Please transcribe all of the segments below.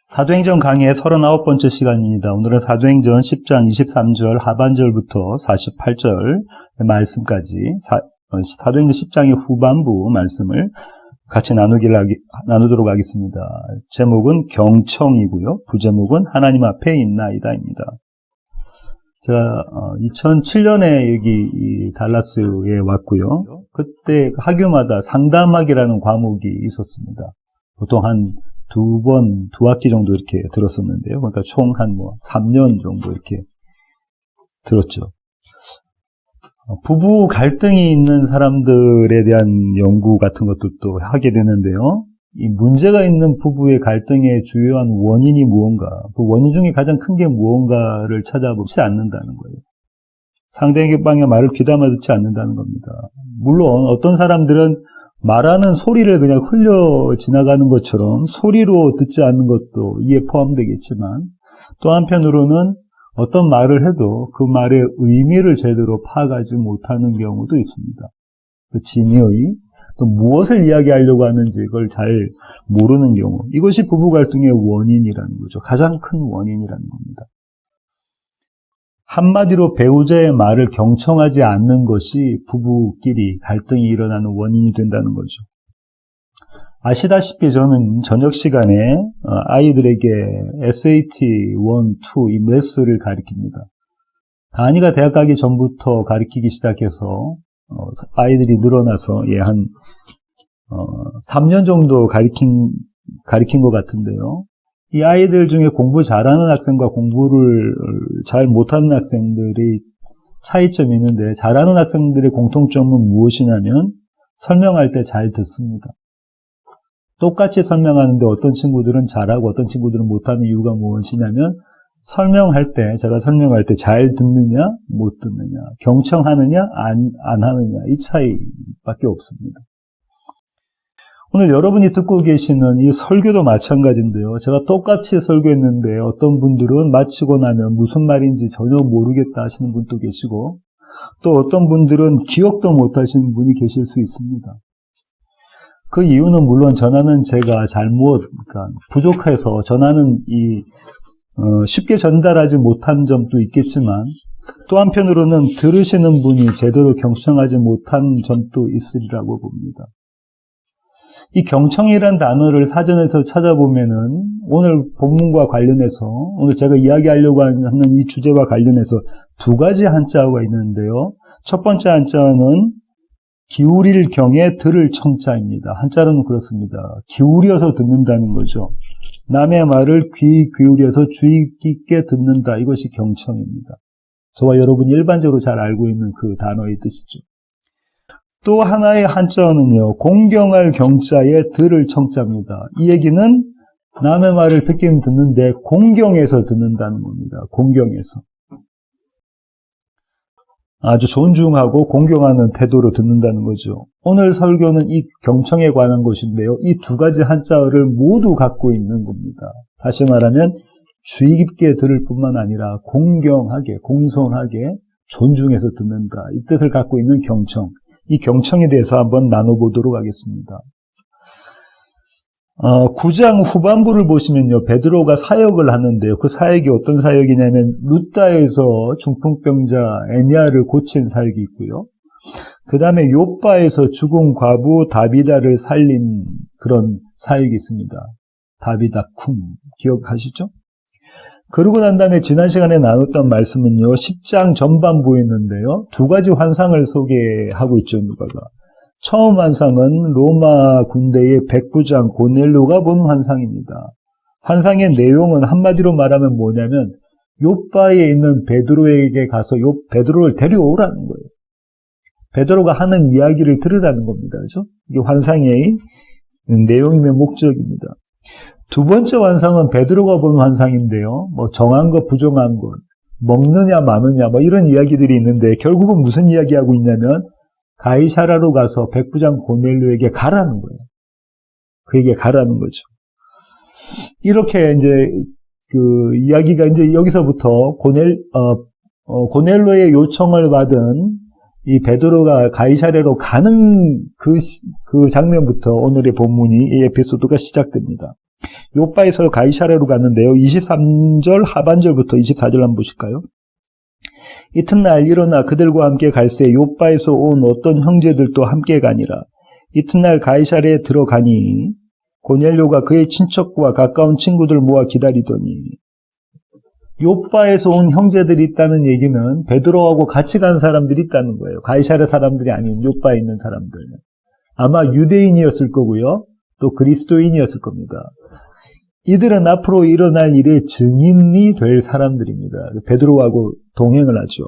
사도행전 강의 39번째 시간입니다. 오늘은 사도행전 10장 23절 하반절부터 48절 말씀까지 사도행전 10장의 후반부 말씀을 같이 나누도록 하겠습니다. 제목은 경청이고요. 부제목은 하나님 앞에 있나이다입니다. 제가 2007년에 여기 달라스에 왔고요. 그때 학교마다 상담학이라는 과목이 있었습니다. 보통 한 두 학기 정도 이렇게 들었었는데요. 그러니까 총 한 3년 정도 이렇게 들었죠. 부부 갈등이 있는 사람들에 대한 연구 같은 것들도 하게 되는데요. 이 문제가 있는 부부의 갈등의 주요한 원인이 무언가, 그 원인 중에 가장 큰 게 무언가를 찾아보지 않는다는 거예요. 상대방의 말을 귀담아 듣지 않는다는 겁니다. 물론 어떤 사람들은 말하는 소리를 그냥 흘려 지나가는 것처럼 소리로 듣지 않는 것도 이에 포함되겠지만, 또 한편으로는 어떤 말을 해도 그 말의 의미를 제대로 파악하지 못하는 경우도 있습니다. 그 진의의 또 무엇을 이야기하려고 하는지 그걸 잘 모르는 경우, 이것이 부부 갈등의 원인이라는 거죠. 가장 큰 원인이라는 겁니다. 한마디로 배우자의 말을 경청하지 않는 것이 부부끼리 갈등이 일어나는 원인이 된다는 거죠. 아시다시피 저는 저녁 시간에 아이들에게 SAT 1, 2 이 매스를 가르칩니다. 다은이가 대학 가기 전부터 가르치기 시작해서 아이들이 늘어나서 한 3년 정도 가르친 것 같은데요. 이 아이들 중에 공부 잘하는 학생과 공부를 잘 못하는 학생들의 차이점이 있는데, 잘하는 학생들의 공통점은 무엇이냐면 설명할 때 잘 듣습니다. 똑같이 설명하는데 어떤 친구들은 잘하고 어떤 친구들은 못하는 이유가 무엇이냐면, 제가 설명할 때 잘 듣느냐 못 듣느냐, 경청하느냐 안 하느냐, 이 차이밖에 없습니다. 오늘 여러분이 듣고 계시는 이 설교도 마찬가지인데요. 제가 똑같이 설교했는데 어떤 분들은 마치고 나면 무슨 말인지 전혀 모르겠다 하시는 분도 계시고, 또 어떤 분들은 기억도 못 하시는 분이 계실 수 있습니다. 그 이유는 물론 전하는 제가 부족해서 전하는 쉽게 전달하지 못한 점도 있겠지만, 또 한편으로는 들으시는 분이 제대로 경청하지 못한 점도 있으리라고 봅니다. 이 경청이라는 단어를 사전에서 찾아보면은 오늘 본문과 관련해서, 오늘 제가 이야기하려고 하는 이 주제와 관련해서 두 가지 한자어가 있는데요. 첫 번째 한자어는 기울일 경에 들을 청자입니다. 한자로는 그렇습니다. 기울여서 듣는다는 거죠. 남의 말을 귀 기울여서 주의 깊게 듣는다. 이것이 경청입니다. 저와 여러분이 일반적으로 잘 알고 있는 그 단어의 뜻이죠. 또 하나의 한자어는요, 공경할 경자에 들을 청자입니다. 이 얘기는 남의 말을 듣긴 듣는데 공경해서 듣는다는 겁니다. 공경해서. 아주 존중하고 공경하는 태도로 듣는다는 거죠. 오늘 설교는 이 경청에 관한 것인데요. 이 두 가지 한자어를 모두 갖고 있는 겁니다. 다시 말하면 주의 깊게 들을 뿐만 아니라 공경하게, 공손하게, 존중해서 듣는다. 이 뜻을 갖고 있는 경청. 이 경청에 대해서 한번 나눠보도록 하겠습니다. 9장 후반부를 보시면요, 베드로가 사역을 하는데요. 그 사역이 어떤 사역이냐면 루다에서 중풍병자 애니아를 고친 사역이 있고요. 그 다음에 요빠에서 죽은 과부 다비다를 살린 그런 사역이 있습니다. 다비다 쿵 기억하시죠? 그러고 난 다음에 지난 시간에 나눴던 말씀은요, 10장 전반부에 있는데요, 두 가지 환상을 소개하고 있죠, 누가가. 처음 환상은 로마 군대의 백부장 고넬료가 본 환상입니다. 환상의 내용은 한마디로 말하면 뭐냐면, 요빠에 있는 베드로에게 가서 베드로를 데려오라는 거예요. 베드로가 하는 이야기를 들으라는 겁니다. 그렇죠? 이게 환상의 내용이면 목적입니다. 두 번째 환상은 베드로가 본 환상인데요. 정한 것, 부정한 것, 먹느냐, 마느냐, 이런 이야기들이 있는데, 결국은 무슨 이야기하고 있냐면, 가이사라로 가서 백부장 고넬료에게 가라는 거예요. 그에게 가라는 거죠. 이렇게 이제, 이야기가 이제 여기서부터 고넬료의 요청을 받은 이 베드로가 가이사랴로 가는 그 장면부터 오늘의 본문이 이 에피소드가 시작됩니다. 요빠에서 가이사랴로 갔는데요. 23절 하반절부터 24절 한번 보실까요? 이튿날 일어나 그들과 함께 갈새 요빠에서 온 어떤 형제들도 함께 가니라. 이튿날 가이사랴에 들어가니 고넬료가 그의 친척과 가까운 친구들 모아 기다리더니, 요빠에서 온 형제들이 있다는 얘기는 베드로하고 같이 간 사람들이 있다는 거예요. 가이사랴 사람들이 아닌 요빠에 있는 사람들. 아마 유대인이었을 거고요. 또 그리스도인이었을 겁니다. 이들은 앞으로 일어날 일의 증인이 될 사람들입니다. 베드로하고 동행을 하죠.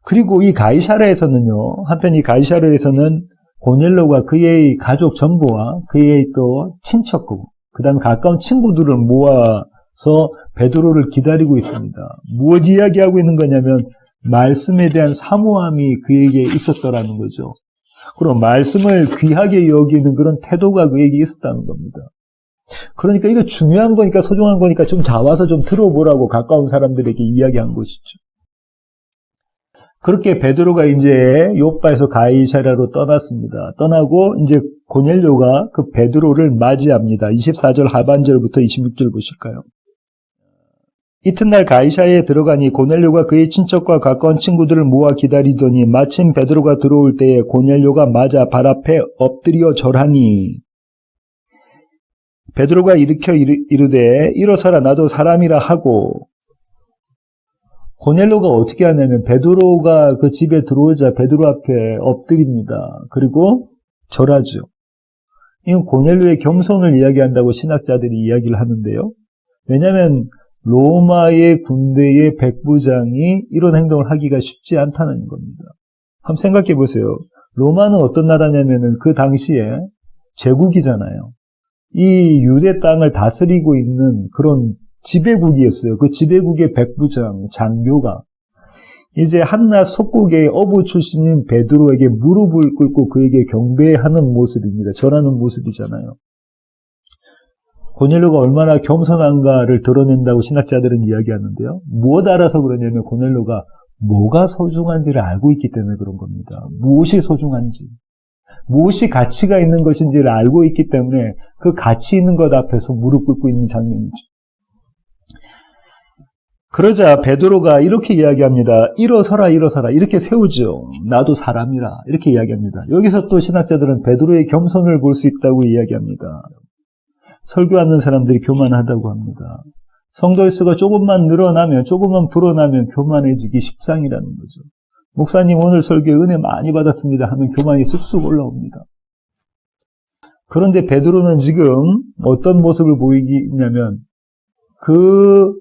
그리고 이 가이사랴에서는요, 한편 이 가이사랴에서는 고넬료가 그의 가족 전부와 그의 또 친척, 그 다음에 가까운 친구들을 모아서 베드로를 기다리고 있습니다. 무엇 이야기하고 있는 거냐면 말씀에 대한 사모함이 그에게 있었더라는 거죠. 그럼 말씀을 귀하게 여기는 그런 태도가 그에게 있었다는 겁니다. 그러니까 이거 중요한 거니까 소중한 거니까 좀 자와서 좀 들어보라고 가까운 사람들에게 이야기한 것이죠. 그렇게 베드로가 이제 요빠에서 가이사랴로 떠났습니다. 떠나고 이제 고넬료가 그 베드로를 맞이합니다. 24절 하반절부터 26절 보실까요? 이튿날 가이사랴에 들어가니 고넬료가 그의 친척과 가까운 친구들을 모아 기다리더니 마침 베드로가 들어올 때에 고넬료가 맞아 발 앞에 엎드려 절하니, 베드로가 일으켜 이르되 일어서라 나도 사람이라 하고, 고넬료가 어떻게 하냐면 베드로가 그 집에 들어오자 베드로 앞에 엎드립니다. 그리고 절하죠. 이건 고넬료의 겸손을 이야기한다고 신학자들이 이야기를 하는데요. 왜냐하면 로마의 군대의 백부장이 이런 행동을 하기가 쉽지 않다는 겁니다. 한번 생각해 보세요. 로마는 어떤 나라냐면은 그 당시에 제국이잖아요. 이 유대 땅을 다스리고 있는 그런 지배국이었어요. 그 지배국의 백부장, 장교가 이제 한낱 속국의 어부 출신인 베드로에게 무릎을 꿇고 그에게 경배하는 모습입니다. 절하는 모습이잖아요. 고넬료가 얼마나 겸손한가를 드러낸다고 신학자들은 이야기하는데요. 무엇 알아서 그러냐면 고넬료가 뭐가 소중한지를 알고 있기 때문에 그런 겁니다. 무엇이 소중한지, 무엇이 가치가 있는 것인지를 알고 있기 때문에 그 가치 있는 것 앞에서 무릎 꿇고 있는 장면이죠. 그러자 베드로가 이렇게 이야기합니다. 일어서라 일어서라 이렇게 세우죠. 나도 사람이라 이렇게 이야기합니다. 여기서 또 신학자들은 베드로의 겸손을 볼 수 있다고 이야기합니다. 설교하는 사람들이 교만하다고 합니다. 성도의 수가 조금만 늘어나면, 조금만 불어나면 교만해지기 십상이라는 거죠. 목사님 오늘 설교에 은혜 많이 받았습니다 하면 교만이 쑥쑥 올라옵니다. 그런데 베드로는 지금 어떤 모습을 보이냐면 그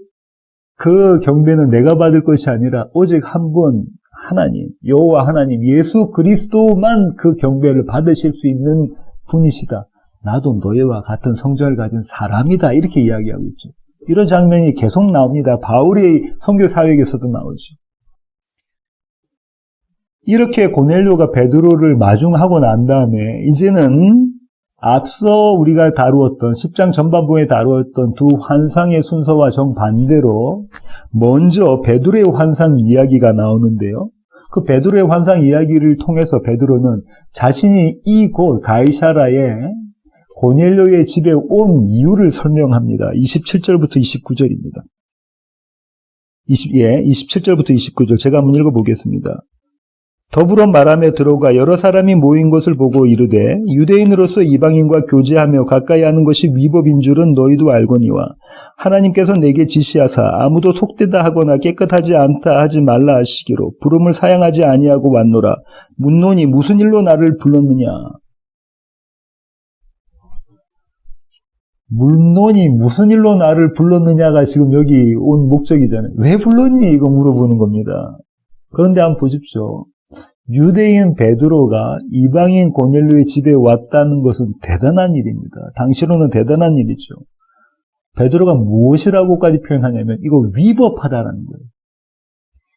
경배는 내가 받을 것이 아니라 오직 한 분 하나님, 여호와 하나님, 예수 그리스도만 그 경배를 받으실 수 있는 분이시다. 나도 너희와 같은 성전을 가진 사람이다. 이렇게 이야기하고 있죠. 이런 장면이 계속 나옵니다. 바울의 선교 사역에서도 나오죠. 이렇게 고넬료가 베드로를 마중하고 난 다음에 이제는 앞서 우리가 다루었던 10장 전반부에 다루었던 두 환상의 순서와 정반대로 먼저 베드로의 환상 이야기가 나오는데요. 그 베드로의 환상 이야기를 통해서 베드로는 자신이 이곳 가이사랴에 고넬료의 집에 온 이유를 설명합니다. 27절부터 29절입니다. 27절부터 29절 제가 한번 읽어보겠습니다. 더불어 말하며 들어가 여러 사람이 모인 것을 보고 이르되 유대인으로서 이방인과 교제하며 가까이 하는 것이 위법인 줄은 너희도 알거니와 하나님께서 내게 지시하사 아무도 속되다 하거나 깨끗하지 않다 하지 말라 하시기로 부름을 사양하지 아니하고 왔노라. 묻노니 무슨 일로 나를 불렀느냐. 묻노니 무슨 일로 나를 불렀느냐가 지금 여기 온 목적이잖아요. 왜 불렀니? 이거 물어보는 겁니다. 그런데 한번 보십시오. 유대인 베드로가 이방인 고넬료의 집에 왔다는 것은 대단한 일입니다. 당시로는 대단한 일이죠. 베드로가 무엇이라고까지 표현하냐면 이거 위법하다라는 거예요.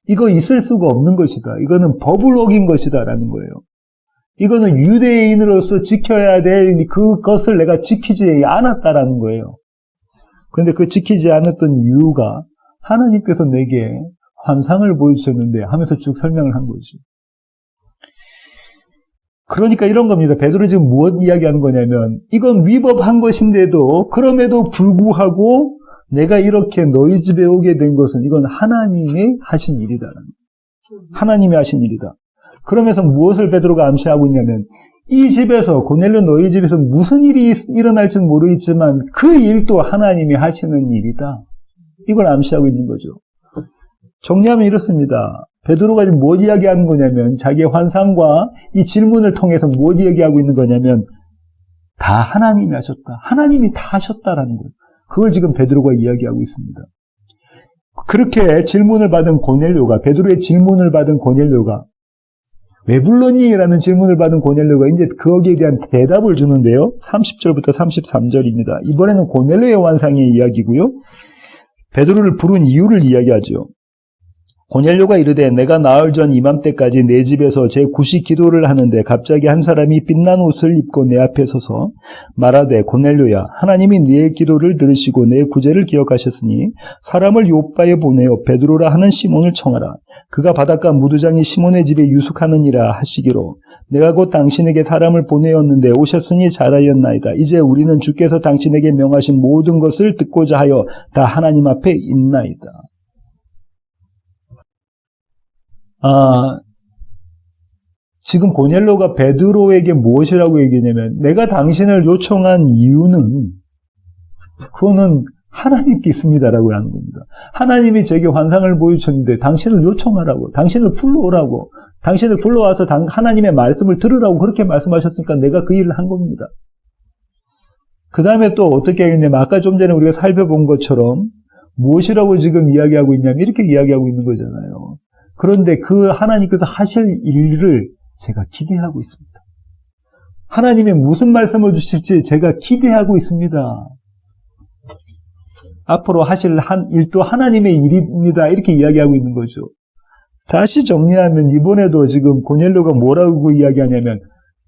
이거 있을 수가 없는 것이다. 이거는 법을 어긴 것이다 라는 거예요. 이거는 유대인으로서 지켜야 될 그것을 내가 지키지 않았다라는 거예요. 그런데 그 지키지 않았던 이유가 하나님께서 내게 환상을 보여주셨는데 하면서 쭉 설명을 한 거죠. 그러니까 이런 겁니다. 베드로 지금 무엇 이야기하는 거냐면 이건 위법한 것인데도 그럼에도 불구하고 내가 이렇게 너희 집에 오게 된 것은 이건 하나님이 하신 일이다. 하나님이 하신 일이다. 그러면서 무엇을 베드로가 암시하고 있냐면 이 집에서 고넬료 너희 집에서 무슨 일이 일어날지는 모르겠지만 그 일도 하나님이 하시는 일이다. 이걸 암시하고 있는 거죠. 정리하면 이렇습니다. 베드로가 지금 뭘 이야기하는 거냐면 자기의 환상과 이 질문을 통해서 뭘 이야기하고 있는 거냐면 다 하나님이 하셨다. 하나님이 다 하셨다라는 거예요. 그걸 지금 베드로가 이야기하고 있습니다. 그렇게 질문을 받은 고넬료가 베드로의 질문을 받은 고넬료가 왜 불렀니? 라는 질문을 받은 고넬료가 이제 거기에 대한 대답을 주는데요. 30절부터 33절입니다. 이번에는 고넬료의 환상의 이야기고요. 베드로를 부른 이유를 이야기하죠. 고넬료가 이르되 내가 나흘 전 이맘때까지 내 집에서 제9시 기도를 하는데 갑자기 한 사람이 빛난 옷을 입고 내 앞에 서서 말하되 고넬료야 하나님이 네 기도를 들으시고 내 구제를 기억하셨으니 사람을 요바에 보내어 베드로라 하는 시몬을 청하라. 그가 바닷가 무두장이 시몬의 집에 유숙하느니라 하시기로 내가 곧 당신에게 사람을 보내었는데 오셨으니 잘하였나이다. 이제 우리는 주께서 당신에게 명하신 모든 것을 듣고자 하여 다 하나님 앞에 있나이다. 지금 고넬료가 베드로에게 무엇이라고 얘기냐면 내가 당신을 요청한 이유는 그거는 하나님께 있습니다라고 하는 겁니다. 하나님이 제게 환상을 보여주셨는데 당신을 요청하라고, 당신을 불러오라고, 당신을 불러와서 하나님의 말씀을 들으라고 그렇게 말씀하셨으니까 내가 그 일을 한 겁니다. 그 다음에 또 어떻게 하겠냐면 아까 좀 전에 우리가 살펴본 것처럼 무엇이라고 지금 이야기하고 있냐면 이렇게 이야기하고 있는 거잖아요. 그런데 그 하나님께서 하실 일을 제가 기대하고 있습니다. 하나님이 무슨 말씀을 주실지 제가 기대하고 있습니다. 앞으로 하실 일도 하나님의 일입니다. 이렇게 이야기하고 있는 거죠. 다시 정리하면 이번에도 지금 고넬료가 뭐라고 이야기하냐면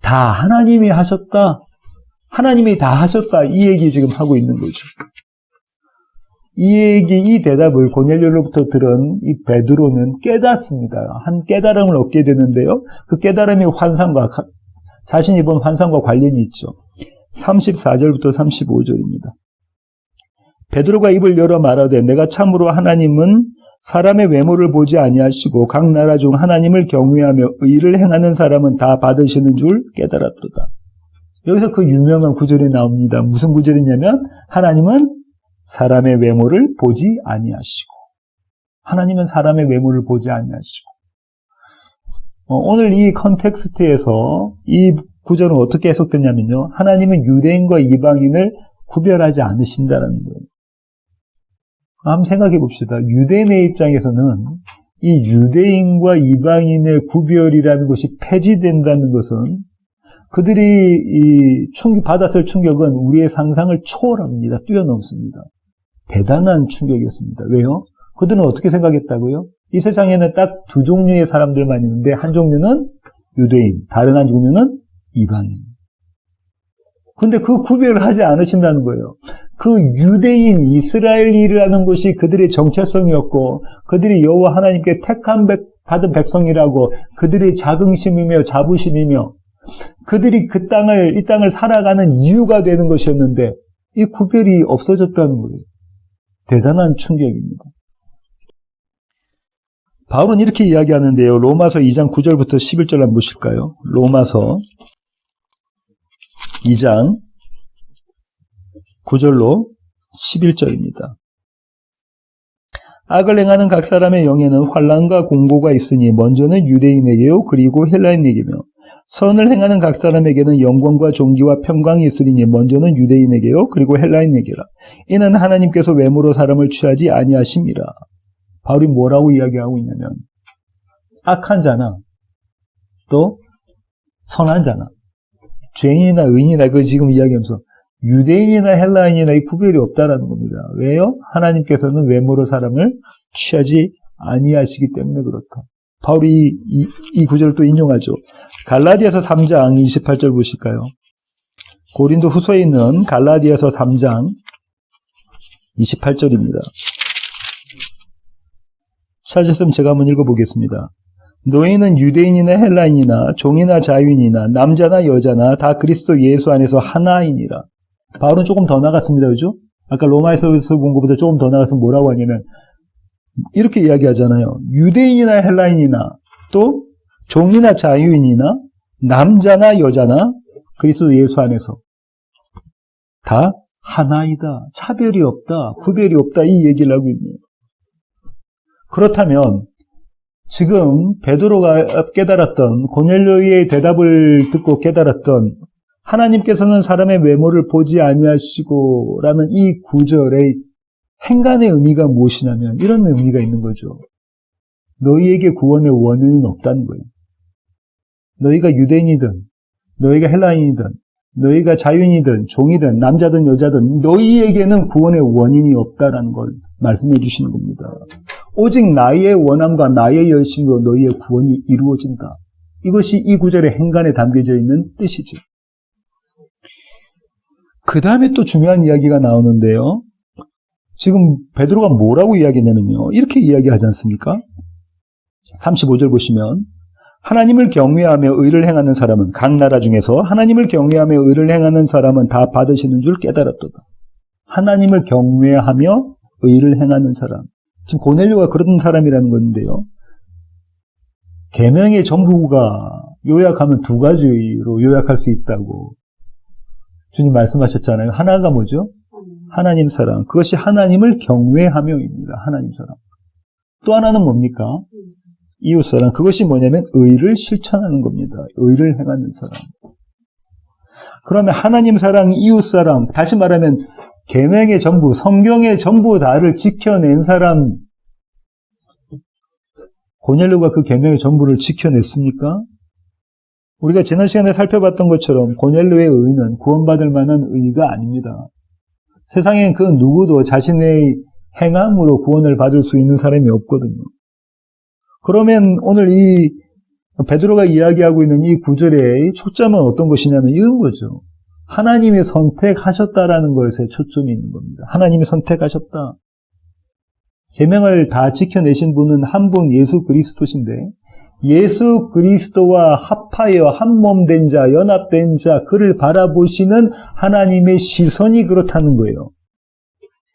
다 하나님이 하셨다. 하나님이 다 하셨다. 이 얘기 지금 하고 있는 거죠. 이 대답을 고넬료로부터 들은 이 베드로는 깨닫습니다. 한 깨달음을 얻게 되는데요. 그 깨달음이 자신이 본 환상과 관련이 있죠. 34절부터 35절입니다. 베드로가 입을 열어 말하되 내가 참으로 하나님은 사람의 외모를 보지 아니하시고 각 나라 중 하나님을 경외하며 의를 행하는 사람은 다 받으시는 줄 깨달았도다. 여기서 그 유명한 구절이 나옵니다. 무슨 구절이냐면 하나님은 사람의 외모를 보지 아니하시고 하나님은 사람의 외모를 보지 아니하시고 오늘 이 컨텍스트에서 이 구절은 어떻게 해석되냐면요. 하나님은 유대인과 이방인을 구별하지 않으신다는 거예요. 한번 생각해 봅시다. 유대인의 입장에서는 이 유대인과 이방인의 구별이라는 것이 폐지된다는 것은 그들이 받았을 충격은 우리의 상상을 초월합니다. 뛰어넘습니다. 대단한 충격이었습니다. 왜요? 그들은 어떻게 생각했다고요? 이 세상에는 딱 두 종류의 사람들만 있는데 한 종류는 유대인, 다른 한 종류는 이방인. 근데 그 구별을 하지 않으신다는 거예요. 그 유대인 이스라엘이라는 것이 그들의 정체성이었고 그들이 여호와 하나님께 받은 백성이라고 그들의 자긍심이며 자부심이며 그들이 이 땅을 살아가는 이유가 되는 것이었는데 이 구별이 없어졌다는 거예요. 대단한 충격입니다. 바울은 이렇게 이야기하는데요. 로마서 2장 9절부터 11절 한번 보실까요? 로마서 2장 9절로 11절입니다. 악을 행하는 각 사람의 영에는 환난과 공고가 있으니 먼저는 유대인에게요 그리고 헬라인에게며 선을 행하는 각 사람에게는 영광과 존귀와 평강이 있으리니 먼저는 유대인에게요 그리고 헬라인에게라. 이는 하나님께서 외모로 사람을 취하지 아니하심이라. 바울이 뭐라고 이야기하고 있냐면 악한 자나 또 선한 자나 죄인이나 의인이나 그 지금 이야기하면서 유대인이나 헬라인이나 이 구별이 없다라는 겁니다. 왜요? 하나님께서는 외모로 사람을 취하지 아니하시기 때문에 그렇다. 바울이 이 구절을 또 인용하죠. 갈라디아서 3장 28절 보실까요? 고린도 후서에 있는 갈라디아서 3장 28절입니다. 찾으셨으면 제가 한번 읽어보겠습니다. 너희는 유대인이나 헬라인이나 종이나 자유인이나 남자나 여자나 다 그리스도 예수 안에서 하나이니라. 바울은 조금 더 나갔습니다. 그죠? 아까 로마에서 본 것보다 조금 더 나가서 뭐라고 하냐면 이렇게 이야기하잖아요. 유대인이나 헬라인이나 또 종이나 자유인이나 남자나 여자나 그리스도 예수 안에서 다 하나이다. 차별이 없다. 구별이 없다. 이 얘기를 하고 있네요. 그렇다면 지금 베드로가 깨달았던 고넬료의 대답을 듣고 깨달았던 하나님께서는 사람의 외모를 보지 아니하시고 라는 이 구절의 행간의 의미가 무엇이냐면 이런 의미가 있는 거죠. 너희에게 구원의 원인은 없다는 거예요. 너희가 유대인이든 너희가 헬라인이든 너희가 자유인이든 종이든 남자든 여자든 너희에게는 구원의 원인이 없다라는 걸 말씀해 주시는 겁니다. 오직 나의 원함과 나의 열심으로 너희의 구원이 이루어진다. 이것이 이 구절의 행간에 담겨져 있는 뜻이죠. 그 다음에 또 중요한 이야기가 나오는데요. 지금 베드로가 뭐라고 이야기했냐면요. 이렇게 이야기하지 않습니까? 35절 보시면 하나님을 경외하며 의를 행하는 사람은 각 나라 중에서 하나님을 경외하며 의를 행하는 사람은 다 받으시는 줄 깨달았도다. 하나님을 경외하며 의를 행하는 사람. 지금 고넬료가 그런 사람이라는 건데요. 계명의 전부가 요약하면 두 가지로 요약할 수 있다고 주님 말씀하셨잖아요. 하나가 뭐죠? 하나님 사랑. 그것이 하나님을 경외하며입니다. 하나님 사랑. 또 하나는 뭡니까? 이웃 사랑. 그것이 뭐냐면 의를 실천하는 겁니다. 의를 행하는 사람. 그러면 하나님 사랑, 이웃 사랑, 다시 말하면 계명의 전부, 성경의 전부 다를 지켜낸 사람. 고넬료가 그 계명의 전부를 지켜냈습니까? 우리가 지난 시간에 살펴봤던 것처럼 고넬료의 의는 구원받을 만한 의가 아닙니다. 세상엔 그 누구도 자신의 행함으로 구원을 받을 수 있는 사람이 없거든요. 그러면 오늘 이 베드로가 이야기하고 있는 이 구절의 초점은 어떤 것이냐면 이런 거죠. 하나님이 선택하셨다라는 것에 초점이 있는 겁니다. 하나님이 선택하셨다. 계명을 다 지켜내신 분은 한 분 예수 그리스도신데 예수 그리스도와 합하여 한몸된 자, 연합된 자, 그를 바라보시는 하나님의 시선이 그렇다는 거예요.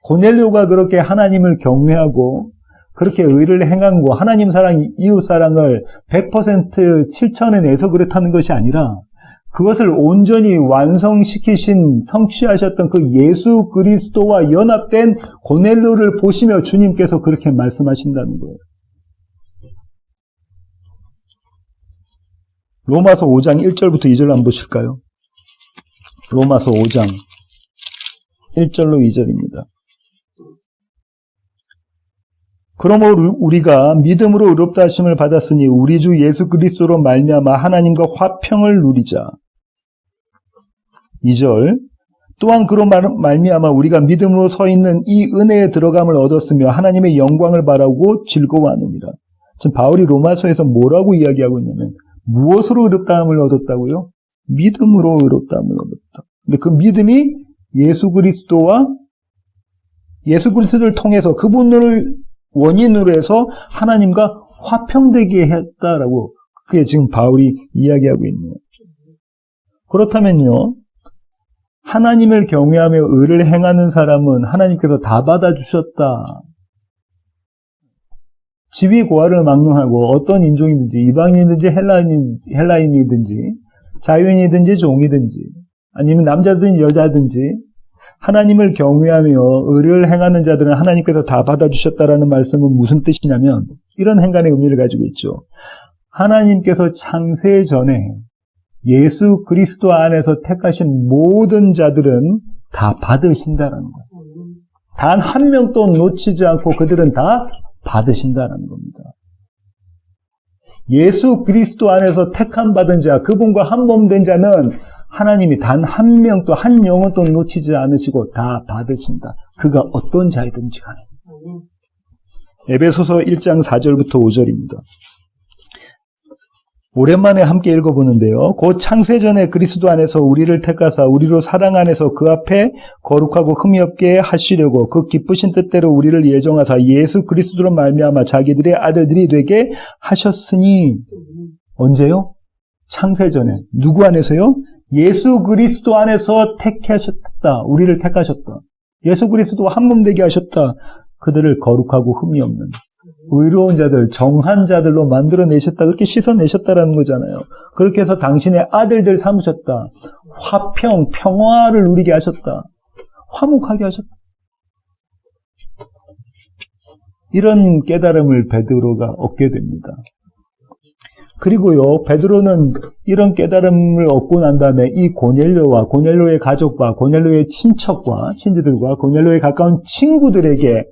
고넬료가 그렇게 하나님을 경외하고 그렇게 의를 행한 거, 하나님 사랑, 이웃 사랑을 100% 실천해내서 그렇다는 것이 아니라 그것을 온전히 완성시키신, 성취하셨던 그 예수 그리스도와 연합된 고넬료를 보시며 주님께서 그렇게 말씀하신다는 거예요. 로마서 5장 1절부터 2절 한번 보실까요? 로마서 5장 1절로 2절입니다. 그러므로 우리가 믿음으로 의롭다 하심을 받았으니 우리 주 예수 그리스도로 말미암아 하나님과 화평을 누리자. 2절 또한 그로 말미암아 우리가 믿음으로 서 있는 이 은혜에 들어감을 얻었으며 하나님의 영광을 바라고 즐거워하느니라. 지금 바울이 로마서에서 뭐라고 이야기하고 있냐면 무엇으로 의롭다함을 얻었다고요? 믿음으로 의롭다함을 얻었다. 근데 그 믿음이 예수 그리스도를 통해서 그분을 원인으로 해서 하나님과 화평되게 했다라고 그게 지금 바울이 이야기하고 있네요. 그렇다면요. 하나님을 경외하며 의를 행하는 사람은 하나님께서 다 받아주셨다. 지위 고하를 막론하고 어떤 인종이든지 이방인이든지 헬라인이든지 자유인이든지 종이든지 아니면 남자든지 여자든지 하나님을 경외하며 의를 행하는 자들은 하나님께서 다 받아주셨다라는 말씀은 무슨 뜻이냐면 이런 행간의 의미를 가지고 있죠. 하나님께서 창세 전에 예수 그리스도 안에서 택하신 모든 자들은 다 받으신다라는 거예요. 단 한 명도 놓치지 않고 그들은 다 받으신다라는 겁니다. 예수 그리스도 안에서 택함 받은 자, 그분과 한 몸 된 자는 하나님이 단 한 명도 한 영혼도 놓치지 않으시고 다 받으신다. 그가 어떤 자이든지 간에. 에베소서 1장 4절부터 5절입니다. 오랜만에 함께 읽어보는데요. 곧 창세전에 그리스도 안에서 우리를 택하사 우리로 사랑 안에서 그 앞에 거룩하고 흠이 없게 하시려고 그 기쁘신 뜻대로 우리를 예정하사 예수 그리스도로 말미암아 자기들의 아들들이 되게 하셨으니 언제요? 창세전에. 누구 안에서요? 예수 그리스도 안에서 택하셨다. 우리를 택하셨다. 예수 그리스도와 한 몸 되게 하셨다. 그들을 거룩하고 흠이 없는 의로운 자들, 정한 자들로 만들어내셨다. 그렇게 씻어내셨다라는 거잖아요. 그렇게 해서 당신의 아들들 삼으셨다. 화평, 평화를 누리게 하셨다. 화목하게 하셨다. 이런 깨달음을 베드로가 얻게 됩니다. 그리고요, 베드로는 이런 깨달음을 얻고 난 다음에 이 고넬료와 고넬료의 가족과 고넬료의 친척과 친지들과 고넬료의 가까운 친구들에게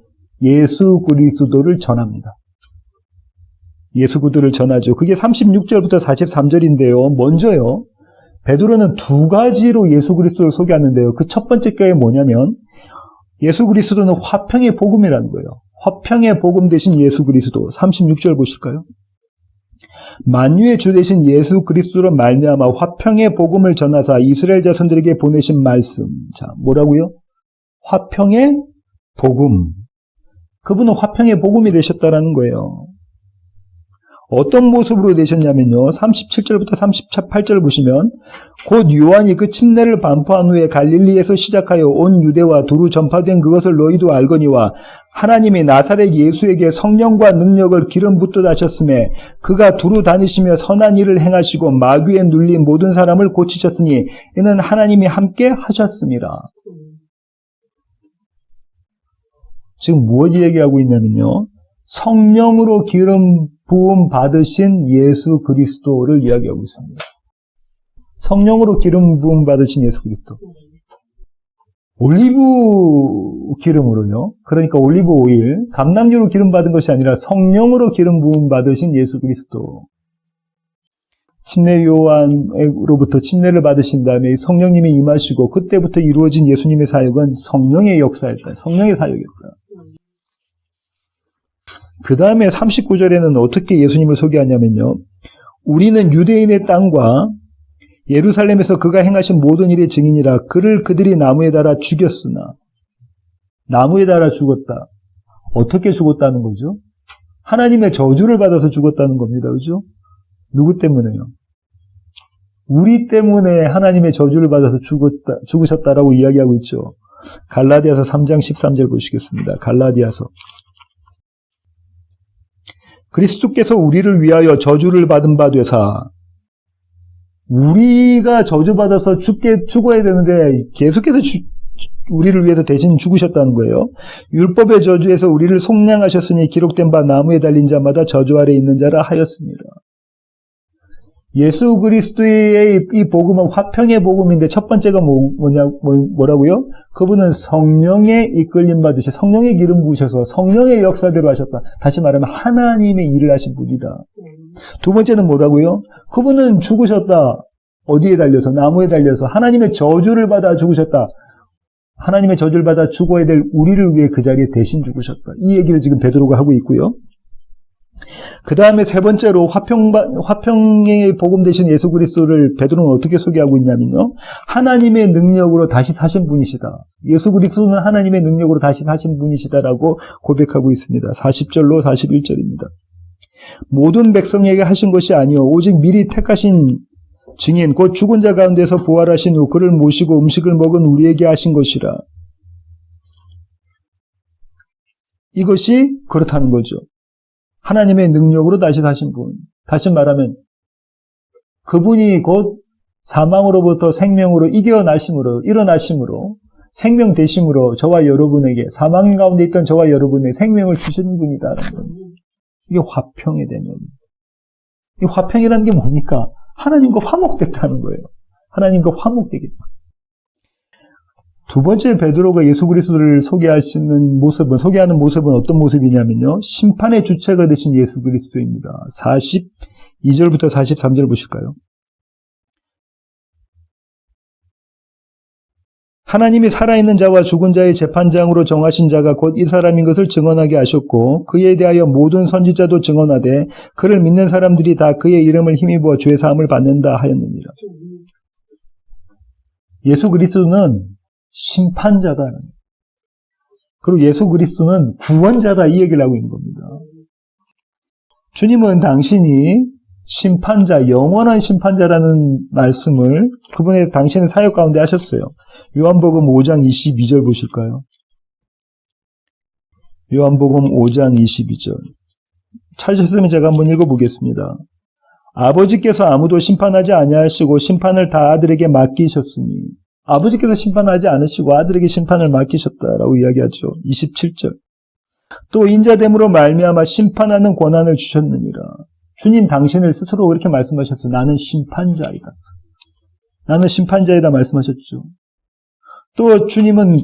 예수 그리스도를 전합니다. 예수 그리스도를 전하죠. 그게 36절부터 43절인데요. 먼저요, 베드로는 두 가지로 예수 그리스도를 소개하는데요. 그 첫 번째 게 뭐냐면 예수 그리스도는 화평의 복음이라는 거예요. 화평의 복음 대신 예수 그리스도. 36절 보실까요? 만유의 주 되신 예수 그리스도로 말미암아 화평의 복음을 전하사 이스라엘 자손들에게 보내신 말씀. 자, 뭐라고요? 화평의 복음. 그분은 화평의 복음이 되셨다라는 거예요. 어떤 모습으로 되셨냐면요. 37절부터 38절 보시면 곧 요한이 그 침례를 반포한 후에 갈릴리에서 시작하여 온 유대와 두루 전파된 그것을 너희도 알거니와 하나님이 나사렛 예수에게 성령과 능력을 기름 붓듯 하셨음에 그가 두루 다니시며 선한 일을 행하시고 마귀에 눌린 모든 사람을 고치셨으니 이는 하나님이 함께 하셨습니다. 지금 무엇 얘기하고 있냐면요. 성령으로 기름 부음 받으신 예수 그리스도를 이야기하고 있습니다. 성령으로 기름 부음 받으신 예수 그리스도. 올리브 기름으로요. 그러니까 올리브 오일, 감람유로 기름 받은 것이 아니라 성령으로 기름 부음 받으신 예수 그리스도. 침례 요한으로부터 침례를 받으신 다음에 성령님이 임하시고 그때부터 이루어진 예수님의 사역은 성령의 역사였다. 성령의 사역이었다. 그 다음에 39절에는 어떻게 예수님을 소개하냐면요. 우리는 유대인의 땅과 예루살렘에서 그가 행하신 모든 일의 증인이라 그를 그들이 나무에 달아 죽였으나 나무에 달아 죽었다. 어떻게 죽었다는 거죠? 하나님의 저주를 받아서 죽었다는 겁니다. 그죠? 누구 때문에요? 우리 때문에 하나님의 저주를 받아서 죽으셨다라고 이야기하고 있죠. 갈라디아서 3장 13절 보시겠습니다. 갈라디아서. 그리스도께서 우리를 위하여 저주를 받은 바 되사 우리가 저주받아서 죽어야 되는데 계속해서 우리를 위해서 대신 죽으셨다는 거예요. 율법의 저주에서 우리를 속량하셨으니 기록된 바 나무에 달린 자마다 저주 아래 있는 자라 하였습니다. 예수 그리스도의 이 복음은 화평의 복음인데 첫 번째가 뭐라고요? 그분은 성령의 이끌림 받으셔 성령의 기름 부으셔서 성령의 역사대로 하셨다. 다시 말하면 하나님의 일을 하신 분이다. 두 번째는 뭐라고요? 그분은 죽으셨다. 어디에 달려서? 나무에 달려서 하나님의 저주를 받아 죽으셨다. 하나님의 저주를 받아 죽어야 될 우리를 위해 그 자리에 대신 죽으셨다. 이 얘기를 지금 베드로가 하고 있고요. 그 다음에 세 번째로 화평의 복음 되신 예수 그리스도를 베드로는 어떻게 소개하고 있냐면요. 하나님의 능력으로 다시 사신 분이시다. 예수 그리스도는 하나님의 능력으로 다시 사신 분이시다라고 고백하고 있습니다. 40절로 41절입니다. 모든 백성에게 하신 것이 아니요 오직 미리 택하신 증인 곧 죽은 자 가운데서 부활하신 후 그를 모시고 음식을 먹은 우리에게 하신 것이라. 이것이 그렇다는 거죠. 하나님의 능력으로 다시 사신 분. 다시 말하면 그분이 곧 사망으로부터 생명으로 일어나심으로 생명 되심으로 저와 여러분에게 사망 가운데 있던 저와 여러분에게 생명을 주신 분이다라는 겁니다. 이게 화평의 대면입니다. 이 화평이라는 게 뭡니까? 하나님과 화목됐다는 거예요. 하나님과 화목되겠다. 두 번째 베드로가 예수 그리스도를 소개하는 모습은 어떤 모습이냐면요. 심판의 주체가 되신 예수 그리스도입니다. 42절부터 43절 보실까요? 하나님이 살아있는 자와 죽은 자의 재판장으로 정하신 자가 곧 이 사람인 것을 증언하게 하셨고 그에 대하여 모든 선지자도 증언하되 그를 믿는 사람들이 다 그의 이름을 힘입어 죄 사함을 받는다 하였느니라. 예수 그리스도는 심판자다. 그리고 예수 그리스도는 구원자다 이 얘기를 하고 있는 겁니다. 주님은 당신이 심판자, 영원한 심판자라는 말씀을 그분의 당신의 사역 가운데 하셨어요. 요한복음 5장 22절 보실까요? 요한복음 5장 22절. 찾으셨으면 제가 한번 읽어보겠습니다. 아버지께서 아무도 심판하지 아니하시고 심판을 다 아들에게 맡기셨으니 아버지께서 심판하지 않으시고 아들에게 심판을 맡기셨다라고 이야기하죠. 27절. 또 인자됨으로 말미암아 심판하는 권한을 주셨느니라. 주님 당신을 스스로 그렇게 말씀하셨어요. 나는 심판자이다. 나는 심판자이다 말씀하셨죠. 또 주님은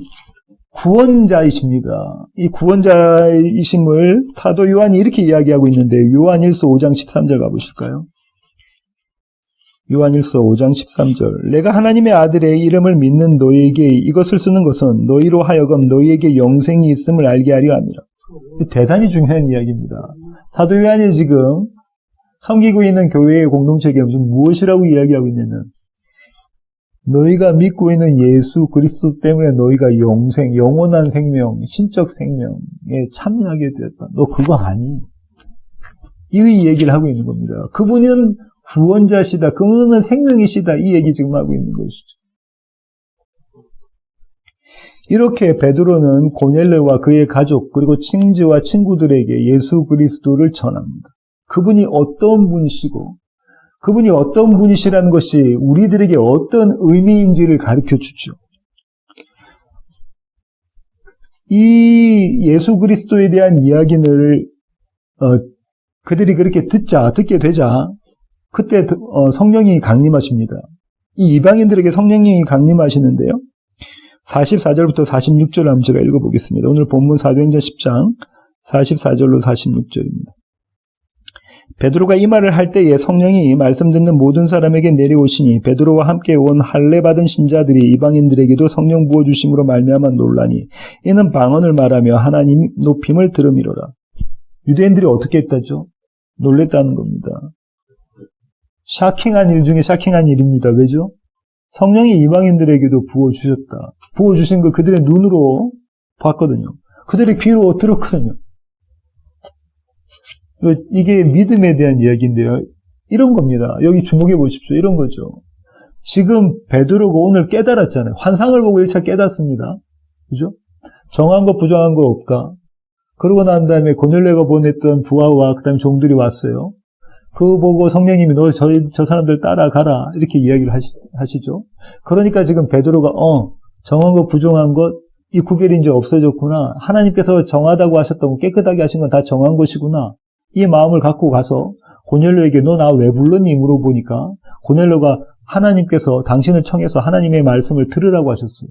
구원자이십니다. 이 구원자이심을 사도 요한이 이렇게 이야기하고 있는데 요한일서 5장 13절 가보실까요? 요한일서 5장 13절. 내가 하나님의 아들의 이름을 믿는 너희에게 이것을 쓰는 것은 너희로 하여금 너희에게 영생이 있음을 알게 하려 함이라. 대단히 중요한 이야기입니다. 사도 요한이 지금 섬기고 있는 교회의 공동체가 무엇이라고 이야기하고 있냐면 너희가 믿고 있는 예수 그리스도 때문에 너희가 영생, 영원한 생명, 신적 생명에 참여하게 되었다. 너 그거 아니? 이 얘기를 하고 있는 겁니다. 그분은 구원자시다. 그분은 생명이시다. 이 얘기 지금 하고 있는 것이죠. 이렇게 베드로는 고넬료와 그의 가족 그리고 친지와 친구들에게 예수 그리스도를 전합니다. 그분이 어떤 분이시고 그분이 어떤 분이시라는 것이 우리들에게 어떤 의미인지를 가르쳐 주죠. 이 예수 그리스도에 대한 이야기를 그들이 그렇게 듣게 되자 그때 성령이 강림하십니다. 이 이방인들에게 성령이 강림하시는데요. 44절부터 46절을 한번 제가 읽어보겠습니다. 오늘 본문 사도행전 10장 44절로 46절입니다. 베드로가 이 말을 할 때에 성령이 말씀 듣는 모든 사람에게 내려오시니 베드로와 함께 온 할례 받은 신자들이 이방인들에게도 성령 부어주심으로 말미암아 놀라니 이는 방언을 말하며 하나님 높임을 들음이로라. 유대인들이 어떻게 했다죠? 놀랬다는 겁니다. 샤킹한 일 중에 샤킹한 일입니다. 왜죠? 성령이 이방인들에게도 부어주셨다. 부어주신 걸 그들의 눈으로 봤거든요. 그들의 귀로 들었거든요. 이게 믿음에 대한 이야기인데요. 이런 겁니다. 여기 주목해 보십시오. 이런 거죠. 지금 베드로가 오늘 깨달았잖아요. 환상을 보고 1차 깨닫습니다. 그죠? 정한 것 부정한 거 없다. 그러고 난 다음에 고넬료가 보냈던 부하와 그 다음에 종들이 왔어요. 그거 보고 성령님이 너 저 사람들 따라가라 이렇게 이야기를 하시죠. 그러니까 지금 베드로가 정한 것 부정한 것 이 구별이 이제 없어졌구나. 하나님께서 정하다고 하셨던 거 깨끗하게 하신 건 다 정한 것이구나. 이 마음을 갖고 가서 고넬료에게 너 나 왜 불렀니 물어보니까 고넬료가 하나님께서 당신을 청해서 하나님의 말씀을 들으라고 하셨어요.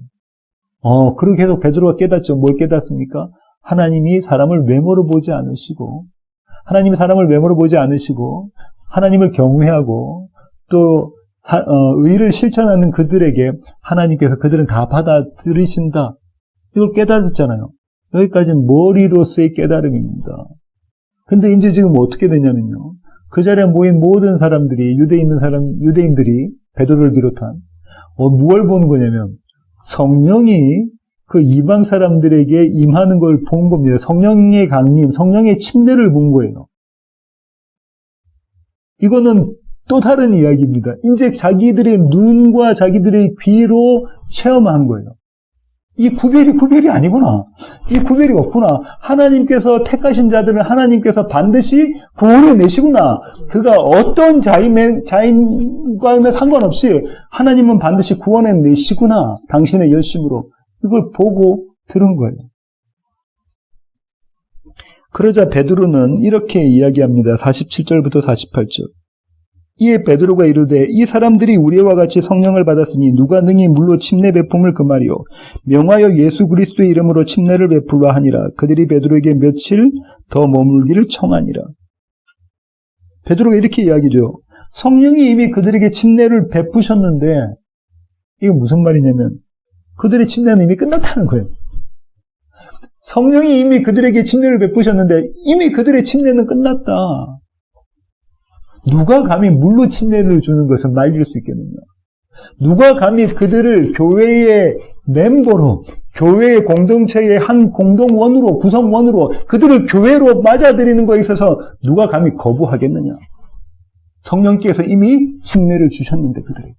그렇게 해서 베드로가 깨닫죠. 뭘 깨닫습니까? 하나님이 사람을 외모로 보지 않으시고 하나님이 사람을 외모로 보지 않으시고 하나님을 경외하고 또 의를 실천하는 그들에게 하나님께서 그들은 다 받아들이신다. 이걸 깨달았잖아요. 여기까지는 머리로서의 깨달음입니다. 근데 이제 지금 어떻게 되냐면요. 그 자리에 모인 모든 사람들이 유대인들이 베드로를 비롯한 뭘 보는 거냐면 성령이 그 이방 사람들에게 임하는 걸 본 겁니다. 성령의 강림, 성령의 침례를 본 거예요. 이거는 또 다른 이야기입니다. 이제 자기들의 눈과 자기들의 귀로 체험한 거예요. 이 구별이 아니구나. 이 구별이 없구나. 하나님께서 택하신 자들은 하나님께서 반드시 구원해 내시구나. 그가 어떤 자인과는 상관없이 하나님은 반드시 구원해 내시구나. 당신의 열심으로. 이걸 보고 들은 거예요. 그러자 베드로는 이렇게 이야기합니다. 47절부터 48절. 이에 베드로가 이르되 이 사람들이 우리와 같이 성령을 받았으니 누가 능히 물로 침례 베품을 금하리요 명하여 예수 그리스도의 이름으로 침례를 베풀라 하니라. 그들이 베드로에게 며칠 더 머물기를 청하니라. 베드로가 이렇게 이야기죠. 성령이 이미 그들에게 침례를 베푸셨는데 이게 무슨 말이냐면 그들의 침례는 이미 끝났다는 거예요. 성령이 이미 그들에게 침례를 베푸셨는데 이미 그들의 침례는 끝났다. 누가 감히 물로 침례를 주는 것을 말릴 수 있겠느냐. 누가 감히 그들을 교회의 멤버로, 교회의 공동체의 한 공동원으로, 구성원으로, 그들을 교회로 맞아들이는 것에 있어서 누가 감히 거부하겠느냐. 성령께서 이미 침례를 주셨는데 그들에게.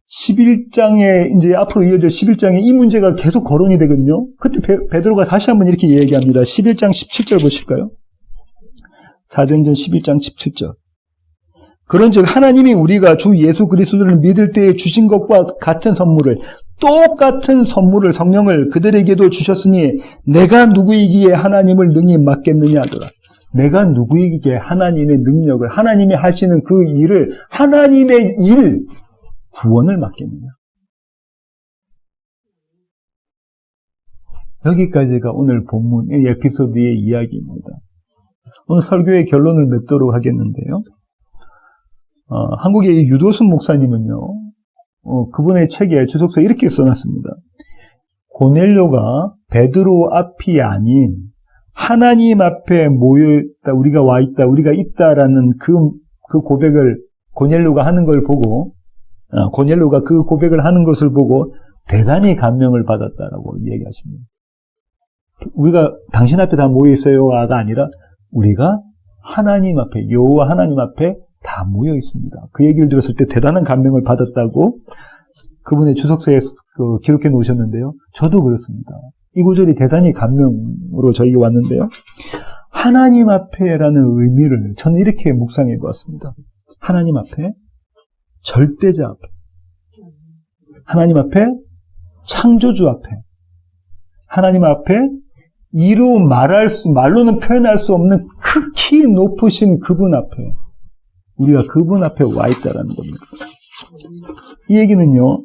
11장에 이제 앞으로 이어져 11장에 이 문제가 계속 거론이 되거든요. 그때 베드로가 다시 한번 이렇게 이야기합니다. 11장 17절 보실까요? 사도행전 11장 17절. 그런즉 하나님이 우리가 주 예수 그리스도를 믿을 때에 주신 것과 같은 선물을, 똑같은 선물을, 성령을 그들에게도 주셨으니 내가 누구이기에 하나님을 능히 맡겠느냐 하더라. 내가 누구이기에 하나님의 능력을, 하나님이 하시는 그 일을, 하나님의 일, 구원을 맡겠느냐. 여기까지가 오늘 본문의 에피소드의 이야기입니다. 오늘 설교의 결론을 맺도록 하겠는데요. 한국의 유도순 목사님은요, 그분의 책에 주석서에 이렇게 써놨습니다. 고넬료가 베드로 앞이 아닌 하나님 앞에 모여있다, 우리가 와있다, 우리가 있다라는 그 고백을 고넬료가 하는 걸 보고, 고넬료가 그 고백을 하는 것을 보고 대단히 감명을 받았다라고 이야기하십니다. 우리가 당신 앞에 다 모여있어요가 아니라 우리가 하나님 앞에, 여호와 하나님 앞에 다 모여 있습니다. 그 얘기를 들었을 때 대단한 감명을 받았다고 그분의 주석서에 기록해 놓으셨는데요. 저도 그렇습니다. 이 구절이 대단히 감명으로 저에게 왔는데요. 하나님 앞에라는 의미를 저는 이렇게 묵상해 보았습니다. 하나님 앞에, 절대자 앞에, 하나님 앞에, 창조주 앞에, 하나님 앞에, 말로는 표현할 수 없는 극히 높으신 그분 앞에, 우리가 그분 앞에 와 있다라는 겁니다. 이 얘기는요,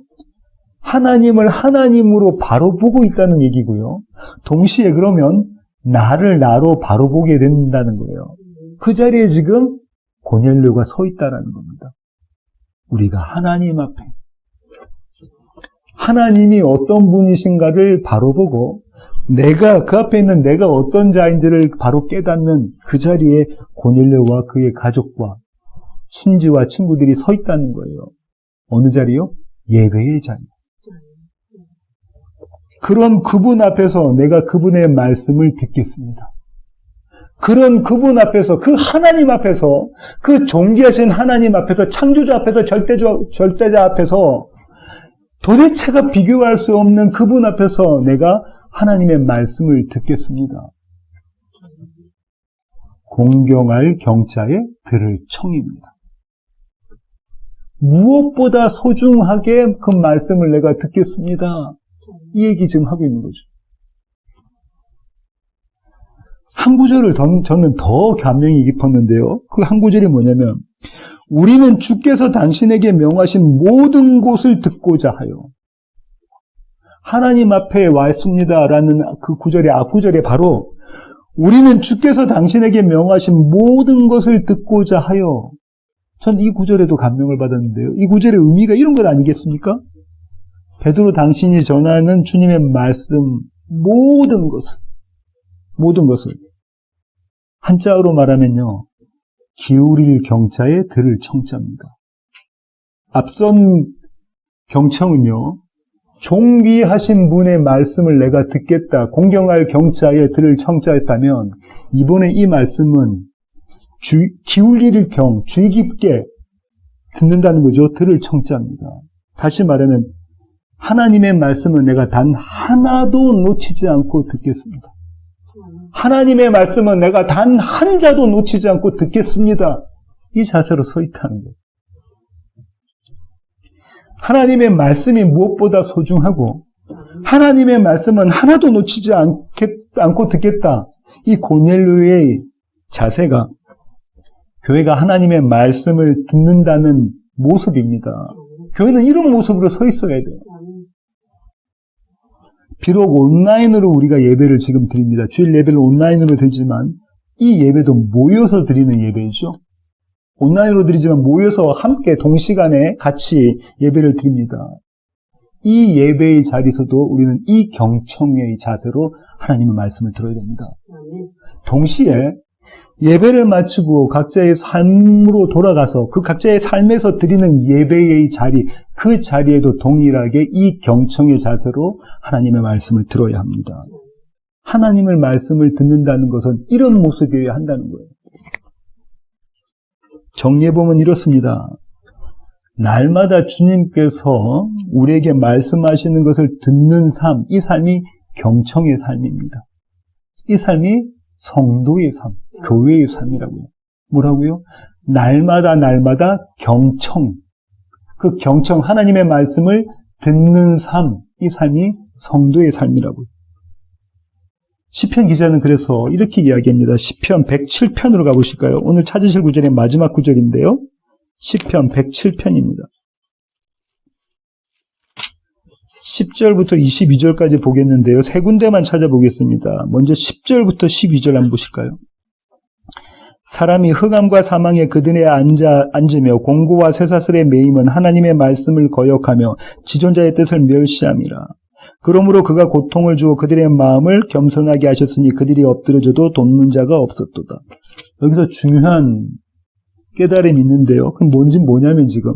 하나님을 하나님으로 바로 보고 있다는 얘기고요. 동시에 그러면 나를 나로 바로 보게 된다는 거예요. 그 자리에 지금 고넬료가 서 있다라는 겁니다. 우리가 하나님 앞에, 하나님이 어떤 분이신가를 바로 보고 내가 그 앞에 있는 내가 어떤 자인지를 바로 깨닫는 그 자리에 고넬료와 그의 가족과 친지와 친구들이 서 있다는 거예요. 어느 자리요? 예배의 자리. 그런 그분 앞에서 내가 그분의 말씀을 듣겠습니다. 그런 그분 앞에서, 그 하나님 앞에서, 그 존귀하신 하나님 앞에서, 창조주 앞에서, 절대자 앞에서 도대체가 비교할 수 없는 그분 앞에서 내가 하나님의 말씀을 듣겠습니다. 공경할 경자에 들을 청입니다. 무엇보다 소중하게 그 말씀을 내가 듣겠습니다. 이 얘기 지금 하고 있는 거죠. 한 구절을 저는 더 감명이 깊었는데요. 그 한 구절이 뭐냐면 우리는 주께서 당신에게 명하신 모든 것을 듣고자 하여 하나님 앞에 와 있습니다라는 그 구절의 앞구절에 바로 우리는 주께서 당신에게 명하신 모든 것을 듣고자 하여 전 이 구절에도 감명을 받았는데요. 이 구절의 의미가 이런 것 아니겠습니까? 베드로 당신이 전하는 주님의 말씀 모든 것을 한자어로 말하면요. 기울일 경자에 들을 청자입니다. 앞선 경청은요. 존귀하신 분의 말씀을 내가 듣겠다. 공경할 경자에 들을 청자였다면 이번에 이 말씀은 기울일 주의 깊게 듣는다는 거죠. 들을 청자입니다. 다시 말하면 하나님의 말씀은 내가 단 하나도 놓치지 않고 듣겠습니다. 하나님의 말씀은 내가 단 한 자도 놓치지 않고 듣겠습니다. 이 자세로 서 있다는 거예요. 하나님의 말씀이 무엇보다 소중하고 하나님의 말씀은 하나도 놓치지 않고 듣겠다. 이 고넬료의 자세가 교회가 하나님의 말씀을 듣는다는 모습입니다. 교회는 이런 모습으로 서 있어야 돼요. 비록 온라인으로 우리가 예배를 지금 드립니다. 주일 예배를 온라인으로 드리지만 이 예배도 모여서 드리는 예배이죠. 온라인으로 드리지만 모여서 함께 동시간에 같이 예배를 드립니다. 이 예배의 자리에서도 우리는 이 경청의 자세로 하나님의 말씀을 들어야 됩니다. 동시에 예배를 마치고 각자의 삶으로 돌아가서 그 각자의 삶에서 드리는 예배의 자리, 그 자리에도 동일하게 이 경청의 자세로 하나님의 말씀을 들어야 합니다. 하나님의 말씀을 듣는다는 것은 이런 모습이어야 한다는 거예요. 정리해보면 이렇습니다. 날마다 주님께서 우리에게 말씀하시는 것을 듣는 삶, 이 삶이 경청의 삶입니다. 이 삶이 성도의 삶, 교회의 삶이라고요. 뭐라고요? 날마다 경청, 그 경청, 하나님의 말씀을 듣는 삶, 이 삶이 성도의 삶이라고요. 시편 기자는 그래서 이렇게 이야기합니다. 시편 107편으로 가보실까요? 오늘 찾으실 구절의 마지막 구절인데요. 시편 107편입니다. 10절부터 22절까지 보겠는데요. 세 군데만 찾아보겠습니다. 먼저 10절부터 12절 한번 보실까요? 사람이 흑암과 사망의 그들에 앉으며 공고와 쇠사슬에 매임은 하나님의 말씀을 거역하며 지존자의 뜻을 멸시함이라. 그러므로 그가 고통을 주어 그들의 마음을 겸손하게 하셨으니 그들이 엎드려져도 돕는 자가 없었도다. 여기서 중요한 깨달음이 있는데요. 그건 뭐냐면 지금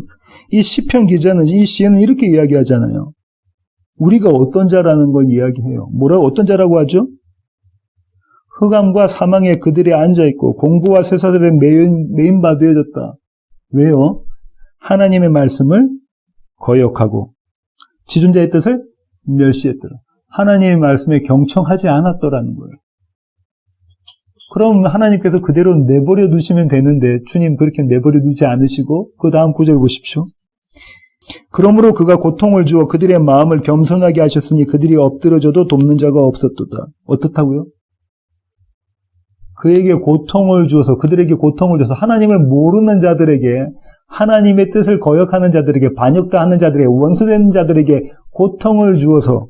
이 시편 기자는, 이 시인은 이렇게 이야기하잖아요. 우리가 어떤 자라는 걸 이야기해요. 어떤 자라고 하죠? 흑암과 사망에 그들이 앉아있고 공고와 쇠사슬에 매인 바 되어졌다. 왜요? 하나님의 말씀을 거역하고 지존자의 뜻을 멸시했더라. 하나님의 말씀에 경청하지 않았더라는 거예요. 그럼 하나님께서 그대로 내버려 두시면 되는데 주님 그렇게 내버려 두지 않으시고 그 다음 구절 보십시오. 그러므로 그가 고통을 주어 그들의 마음을 겸손하게 하셨으니 그들이 엎드려져도 돕는 자가 없었도다. 어떻다고요? 그에게 고통을 주어서, 그들에게 고통을 줘서 하나님을 모르는 자들에게, 하나님의 뜻을 거역하는 자들에게, 반역당하는 자들에게, 원수된 자들에게 고통을 주어서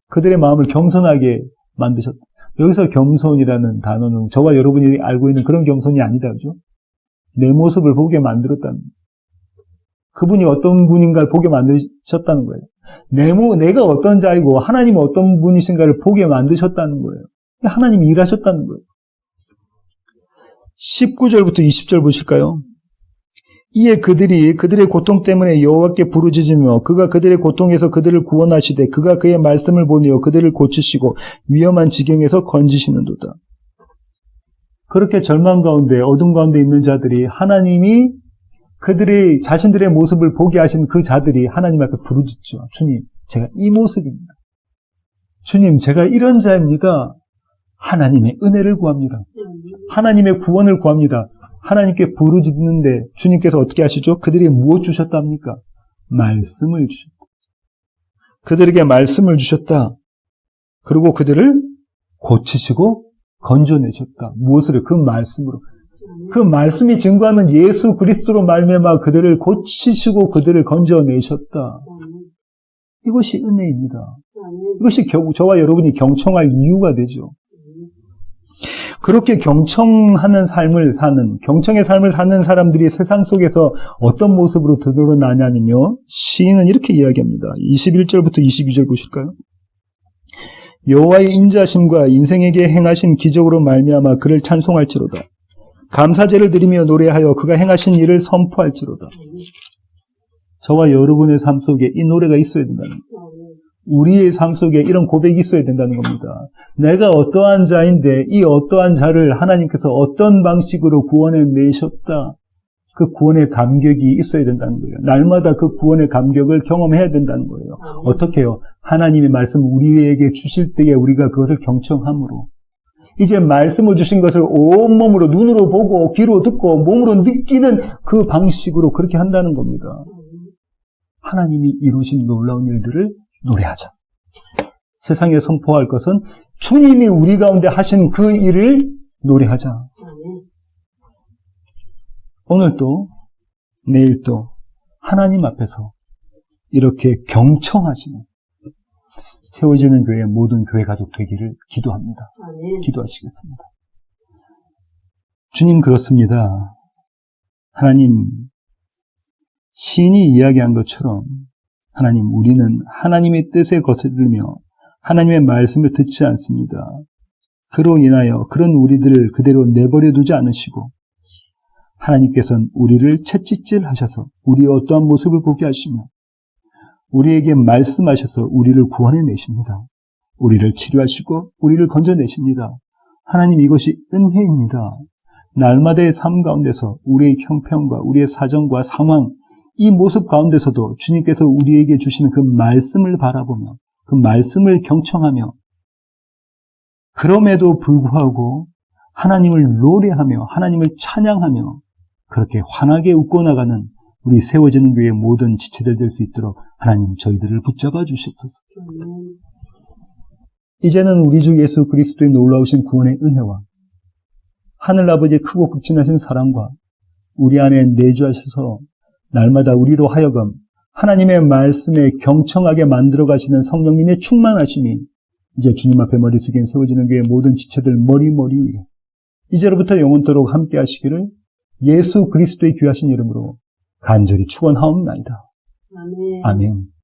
그들의 마음을 겸손하게 만드셨다. 여기서 겸손이라는 단어는 저와 여러분이 알고 있는 그런 겸손이 아니다. 그죠? 내 모습을 보게 만들었다는 거예요. 그분이 어떤 분인가를 보게 만드셨다는 거예요. 내가 어떤 자이고 하나님은 어떤 분이신가를 보게 만드셨다는 거예요. 하나님이 일하셨다는 거예요. 19절부터 20절 보실까요? 이에 그들이 그들의 고통 때문에 여호와께 부르짖으며 그가 그들의 고통에서 그들을 구원하시되 그가 그의 말씀을 보내어 그들을 고치시고 위험한 지경에서 건지시는도다. 그렇게 절망 가운데 어둠 가운데 있는 자들이 하나님이 그들의 자신들의 모습을 보게 하신 그 자들이 하나님 앞에 부르짖죠. 주님, 제가 이 모습입니다. 주님, 제가 이런 자입니다. 하나님의 은혜를 구합니다. 하나님의 구원을 구합니다. 하나님께 부르짖는데 주님께서 어떻게 하시죠? 그들이 무엇 주셨답니까? 말씀을 주셨다. 그들에게 말씀을 주셨다. 그리고 그들을 고치시고 건져내셨다. 무엇으로? 그 말씀으로. 그 말씀이 증거하는 예수 그리스도로 말미암아 그들을 고치시고 그들을 건져내셨다. 이것이 은혜입니다. 이것이 저와 여러분이 경청할 이유가 되죠. 그렇게 경청하는 삶을 사는, 경청의 삶을 사는 사람들이 세상 속에서 어떤 모습으로 드러나냐면요. 시인은 이렇게 이야기합니다. 21절부터 22절 보실까요? 여호와의 인자심과 인생에게 행하신 기적으로 말미암아 그를 찬송할지로다. 감사제를 드리며 노래하여 그가 행하신 일을 선포할지로다. 저와 여러분의 삶 속에 이 노래가 있어야 된다는 거예요. 우리의 삶 속에 이런 고백이 있어야 된다는 겁니다. 내가 어떠한 자인데 이 어떠한 자를 하나님께서 어떤 방식으로 구원해 내셨다. 그 구원의 감격이 있어야 된다는 거예요. 날마다 그 구원의 감격을 경험해야 된다는 거예요. 어떻게 해요? 하나님의 말씀 우리에게 주실 때에 우리가 그것을 경청함으로. 이제 말씀을 주신 것을 온몸으로 눈으로 보고 귀로 듣고 몸으로 느끼는 그 방식으로 그렇게 한다는 겁니다. 하나님이 이루신 놀라운 일들을 노래하자. 세상에 선포할 것은 주님이 우리 가운데 하신 그 일을 노래하자. 오늘도 내일도 하나님 앞에서 이렇게 경청하시는 세워지는 교회의 모든 교회 가족 되기를 기도합니다. 기도하시겠습니다. 주님 그렇습니다. 하나님 시인이 이야기한 것처럼 하나님, 우리는 하나님의 뜻에 거스르며 하나님의 말씀을 듣지 않습니다. 그로 인하여 그런 우리들을 그대로 내버려 두지 않으시고 하나님께서는 우리를 채찍질하셔서 우리의 어떠한 모습을 보게 하시며 우리에게 말씀하셔서 우리를 구원해내십니다. 우리를 치료하시고 우리를 건져내십니다. 하나님, 이것이 은혜입니다. 날마다의 삶 가운데서 우리의 형편과 우리의 사정과 상황, 이 모습 가운데서도 주님께서 우리에게 주시는 그 말씀을 바라보며 그 말씀을 경청하며 그럼에도 불구하고 하나님을 노래하며 하나님을 찬양하며 그렇게 환하게 웃고 나가는 우리 세워지는 교회의 모든 지체들 될 수 있도록 하나님 저희들을 붙잡아 주시옵소서. 이제는 우리 주 예수 그리스도의 놀라우신 구원의 은혜와 하늘아버지의 크고 극진하신 사랑과 우리 안에 내주하셔서 날마다 우리로 하여금 하나님의 말씀에 경청하게 만들어 가시는 성령님의 충만하심이 이제 주님 앞에 머리 숙인 세워지는 교회의 모든 지체들 머리 위에 이제로부터 영원토록 함께 하시기를 예수 그리스도의 귀하신 이름으로 간절히 축원하옵나이다. 아멘. 아멘.